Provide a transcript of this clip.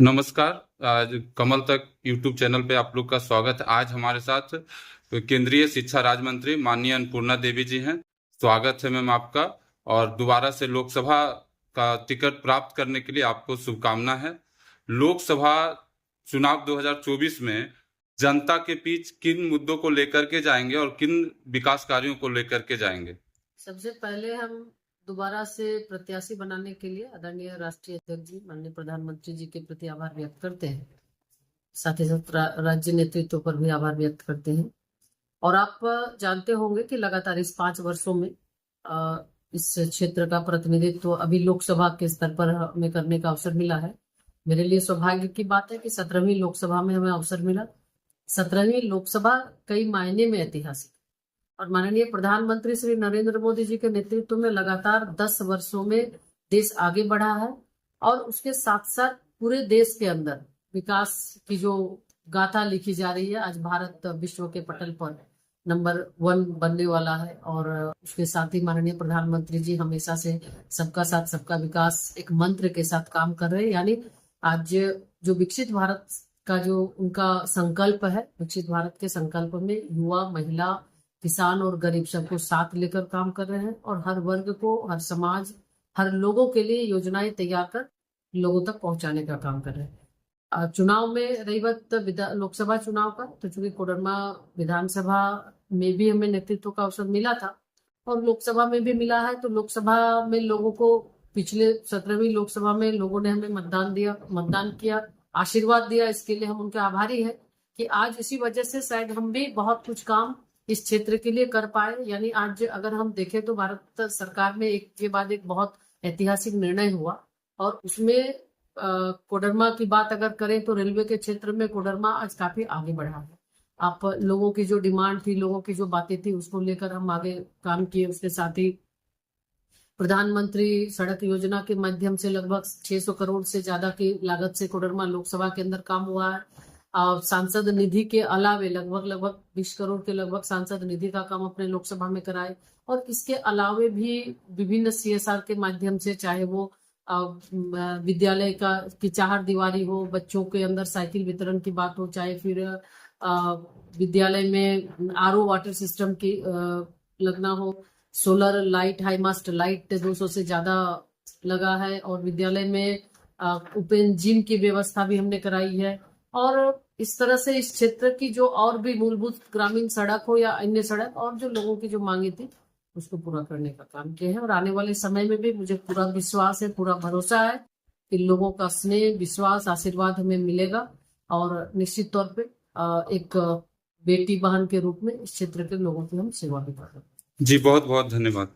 नमस्कार। आज कमल तक यूट्यूब चैनल पे आप लोग का स्वागत है। आज हमारे साथ केंद्रीय शिक्षा राज्य मंत्री माननीय अन्नपूर्णा देवी जी हैं। स्वागत है मैम आपका, और दोबारा से लोकसभा का टिकट प्राप्त करने के लिए आपको शुभकामना है। लोकसभा चुनाव 2024 में जनता के बीच किन मुद्दों को लेकर के जाएंगे और किन विकास कार्यों को लेकर के जाएंगे? सबसे पहले हम दोबारा से प्रत्याशी बनाने के लिए आदरणीय राष्ट्रीय अध्यक्ष जी माननीय प्रधानमंत्री जी के प्रति आभार व्यक्त करते हैं। साथ ही साथ राज्य नेतृत्व पर भी आभार व्यक्त करते हैं। और आप जानते होंगे कि लगातार इस 5 वर्षों में इस क्षेत्र का प्रतिनिधित्व अभी लोकसभा के स्तर पर हमें करने का अवसर मिला है। मेरे लिए सौभाग्य की बात है कि 17वीं लोकसभा में हमें अवसर मिला। 17वीं लोकसभा कई मायने में ऐतिहासिक, और माननीय प्रधानमंत्री श्री नरेंद्र मोदी जी के नेतृत्व में लगातार 10 वर्षों में देश आगे बढ़ा है। और उसके साथ साथ पूरे देश के अंदर विकास की जो गाथा लिखी जा रही है, आज भारत विश्व के पटल पर नंबर 1 बनने वाला है। और उसके साथ ही माननीय प्रधानमंत्री जी हमेशा से सबका साथ सबका विकास एक मंत्र के साथ काम कर रहे हैं। यानी आज जो विकसित भारत का जो उनका संकल्प है, विकसित भारत के संकल्प में युवा, महिला, किसान और गरीब सबको साथ लेकर काम कर रहे हैं। और हर वर्ग को, हर समाज, हर लोगों के लिए योजनाएं तैयार कर लोगों तक पहुंचाने का काम कर रहे हैं। चुनाव में रही बात लोकसभा चुनाव का, तो चूंकि कोडरमा विधानसभा में भी हमें नेतृत्व का अवसर मिला था और लोकसभा में भी मिला है। तो लोकसभा में लोगों को पिछले 17वीं लोकसभा में लोगों ने हमें मतदान किया, आशीर्वाद दिया। इसके लिए हम उनके आभारी हैं कि आज इसी वजह से शायद हम भी बहुत कुछ काम इस क्षेत्र के लिए कर पाए। यानी आज अगर हम देखें तो भारत सरकार में एक के बाद एक बहुत ऐतिहासिक निर्णय हुआ, और उसमें कोडरमा की बात अगर करें तो रेलवे के क्षेत्र में कोडरमा आज काफी आगे बढ़ा है। आप लोगों की जो डिमांड थी, लोगों की जो बातें थी, उसको लेकर हम आगे काम किए। उसके साथ ही प्रधानमंत्री सड़क योजना के माध्यम से लगभग 600 करोड़ से ज्यादा की लागत से कोडरमा लोकसभा के अंदर काम हुआ है। सांसद निधि के अलावे लगभग 20 करोड़ के लगभग सांसद निधि का काम अपने लोकसभा में कराए। और इसके अलावे भी विभिन्न CSR के माध्यम से, चाहे वो विद्यालय की चार दीवारी हो, बच्चों के अंदर साइकिल वितरण की बात हो, चाहे फिर विद्यालय में RO वाटर सिस्टम की लगना हो, solar light, high mast light 200 से ज्यादा लगा है। और विद्यालय में ओपन जिम की व्यवस्था भी हमने कराई है। और इस तरह से इस क्षेत्र की जो और भी मूलभूत ग्रामीण सड़क हो या अन्य सड़क, और जो लोगों की जो मांगे थी, उसको पूरा करने का काम किया है। और आने वाले समय में भी मुझे पूरा विश्वास है, पूरा भरोसा है कि लोगों का स्नेह, विश्वास, आशीर्वाद हमें मिलेगा। और निश्चित तौर पे एक बेटी बहन के रूप में इस क्षेत्र के लोगों की हम सेवा भी कर रहे हैं। जी, बहुत बहुत धन्यवाद।